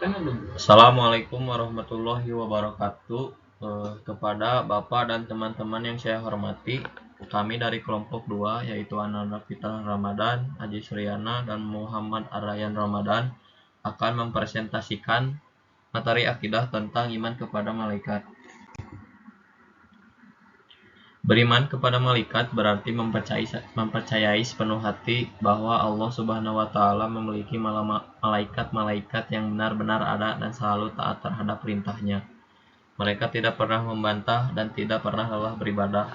Assalamualaikum warahmatullahi wabarakatuh. Kepada Bapak dan teman-teman yang saya hormati, kami dari kelompok 2 yaitu Ananda Fitrah Ramadan, Haji Suryana, dan Muhammad Arayan Ramadan akan mempresentasikan materi akidah tentang iman kepada malaikat. Beriman kepada malaikat berarti mempercayai sepenuh hati bahwa Allah Subhanahu wa taala memiliki malaikat-malaikat yang benar-benar ada dan selalu taat terhadap perintahnya. Mereka tidak pernah membantah dan tidak pernah lelah beribadah.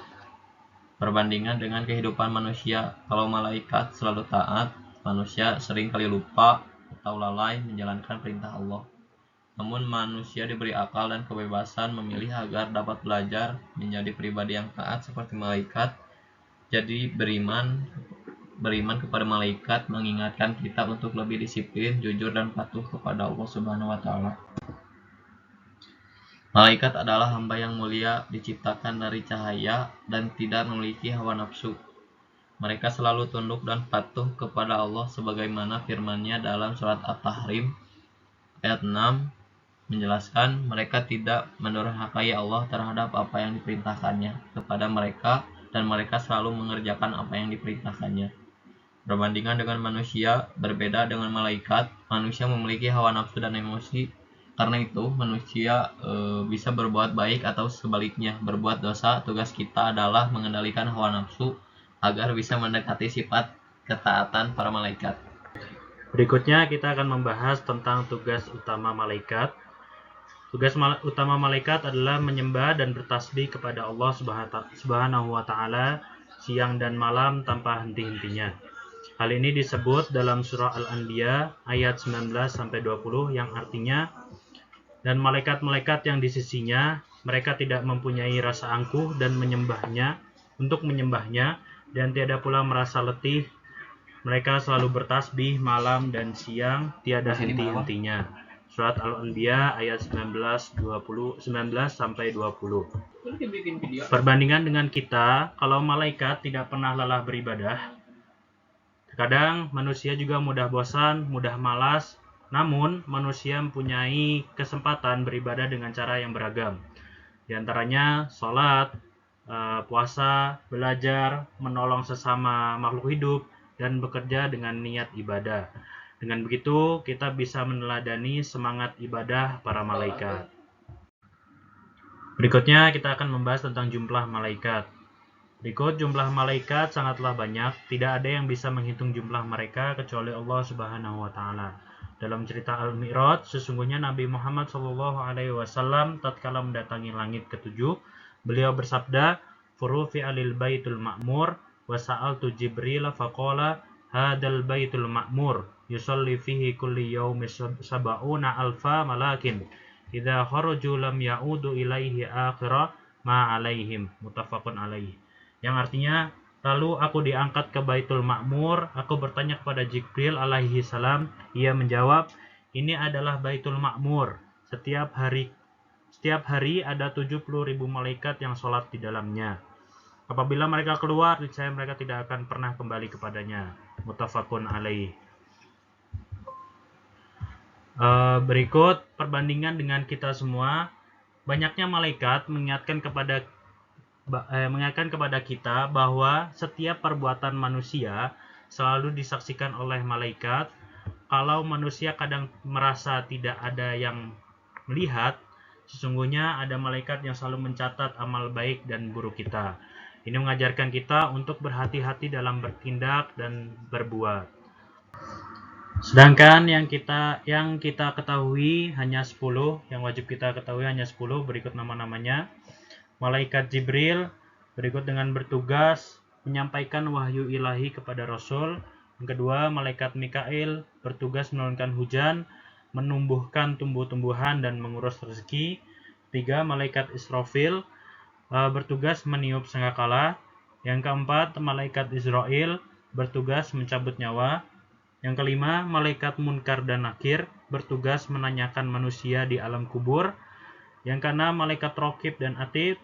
Perbandingan dengan kehidupan manusia, kalau malaikat selalu taat, manusia sering kali lupa atau lalai menjalankan perintah Allah. Namun manusia diberi akal dan kebebasan memilih agar dapat belajar menjadi pribadi yang taat seperti malaikat. Jadi beriman kepada malaikat mengingatkan kita untuk lebih disiplin, jujur, dan patuh kepada Allah Subhanahu wa taala. Malaikat adalah hamba yang mulia, diciptakan dari cahaya dan tidak memiliki hawa nafsu. Mereka selalu tunduk dan patuh kepada Allah sebagaimana firman-Nya dalam surat At-Tahrim ayat 6 menjelaskan mereka tidak mendurhakai Allah terhadap apa yang diperintahkannya kepada mereka dan mereka selalu mengerjakan apa yang diperintahkannya. Berbandingan dengan manusia, berbeda dengan malaikat, manusia memiliki hawa nafsu dan emosi. Karena itu, manusia bisa berbuat baik atau sebaliknya berbuat dosa. Tugas kita adalah mengendalikan hawa nafsu agar bisa mendekati sifat ketaatan para malaikat. Berikutnya kita akan membahas tentang tugas utama malaikat. Tugas utama malaikat adalah menyembah dan bertasbih kepada Allah Subhanahu wa taala siang dan malam tanpa henti-hentinya. Hal ini disebut dalam surah Al-Anbiya ayat 19 sampai 20 yang artinya, dan malaikat-malaikat yang di sisinya mereka tidak mempunyai rasa angkuh dan untuk menyembahnya dan tiada pula merasa letih. Mereka selalu bertasbih malam dan siang tiada henti-hentinya. Surat Al-Anbiya ayat 19 sampai 20. Perbandingan dengan kita, kalau malaikat tidak pernah lelah beribadah, terkadang manusia juga mudah bosan, mudah malas, namun manusia mempunyai kesempatan beribadah dengan cara yang beragam. Di antaranya sholat, puasa, belajar, menolong sesama makhluk hidup, dan bekerja dengan niat ibadah. Dengan begitu, kita bisa meneladani semangat ibadah para malaikat. Berikutnya, kita akan membahas tentang jumlah malaikat. Berikut jumlah malaikat sangatlah banyak, tidak ada yang bisa menghitung jumlah mereka kecuali Allah Subhanahu wa taala. Dalam cerita Al-Mi'raj, sesungguhnya Nabi Muhammad SAW tatkala mendatangi langit ketujuh, beliau bersabda, "Furufi'a lil baitul ma'mur wa sa'altu Jibril faqala hadal baitul ma'mur yusalli fihi kulli yaumi sab'una alfa malakin idza kharaju lam ya'udu ilaihi akhira ma alaihim." Muttafaqun alaih. Yang artinya, lalu aku diangkat ke Baitul Ma'mur, aku bertanya kepada Jibril alaihi salam, ia menjawab, ini adalah Baitul Ma'mur. Setiap hari ada 70.000 malaikat yang sholat di dalamnya. Apabila mereka keluar, niscaya mereka tidak akan pernah kembali kepadanya. Muttafaqun alaih. Berikut perbandingan dengan kita semua. Banyaknya malaikat mengingatkan kepada kita bahwa setiap perbuatan manusia selalu disaksikan oleh malaikat. Kalau manusia kadang merasa tidak ada yang melihat, sesungguhnya ada malaikat yang selalu mencatat amal baik dan buruk kita. Ini mengajarkan kita untuk berhati-hati dalam bertindak dan berbuat. Sedangkan yang kita ketahui hanya 10, yang wajib kita ketahui hanya 10, berikut nama-namanya. Malaikat Jibril, berikut dengan bertugas menyampaikan wahyu ilahi kepada Rasul. Yang kedua, malaikat Mikail bertugas menurunkan hujan, menumbuhkan tumbuh-tumbuhan dan mengurus rezeki. Tiga, malaikat Israfil bertugas meniup sangkakala. Yang keempat, malaikat Israel bertugas mencabut nyawa. Yang kelima, malaikat Munkar dan Nakir bertugas menanyakan manusia di alam kubur. Yang keenam, malaikat Raqib dan Atid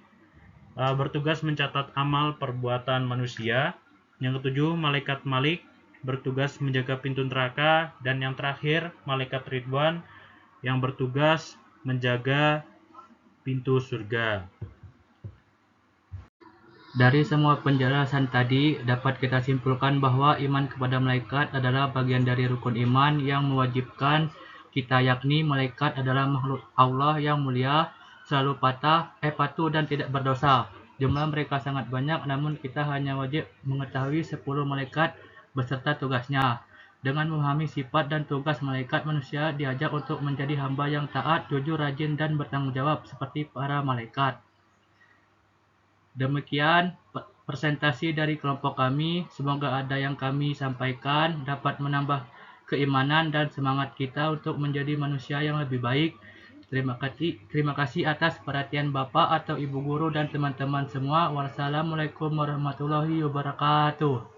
bertugas mencatat amal perbuatan manusia. Yang ketujuh, malaikat Malik bertugas menjaga pintu neraka. Dan yang terakhir, malaikat Ridwan yang bertugas menjaga pintu surga. Dari semua penjelasan tadi, dapat kita simpulkan bahwa iman kepada malaikat adalah bagian dari rukun iman yang mewajibkan kita, yakni malaikat adalah makhluk Allah yang mulia, selalu patuh dan tidak berdosa. Jumlah mereka sangat banyak, namun kita hanya wajib mengetahui 10 malaikat beserta tugasnya. Dengan memahami sifat dan tugas malaikat, manusia diajak untuk menjadi hamba yang taat, jujur, rajin, dan bertanggung jawab seperti para malaikat. Demikian presentasi dari kelompok kami. Semoga ada yang kami sampaikan dapat menambah keimanan dan semangat kita untuk menjadi manusia yang lebih baik. Terima kasih atas perhatian Bapak atau Ibu Guru dan teman-teman semua. Wassalamualaikum warahmatullahi wabarakatuh.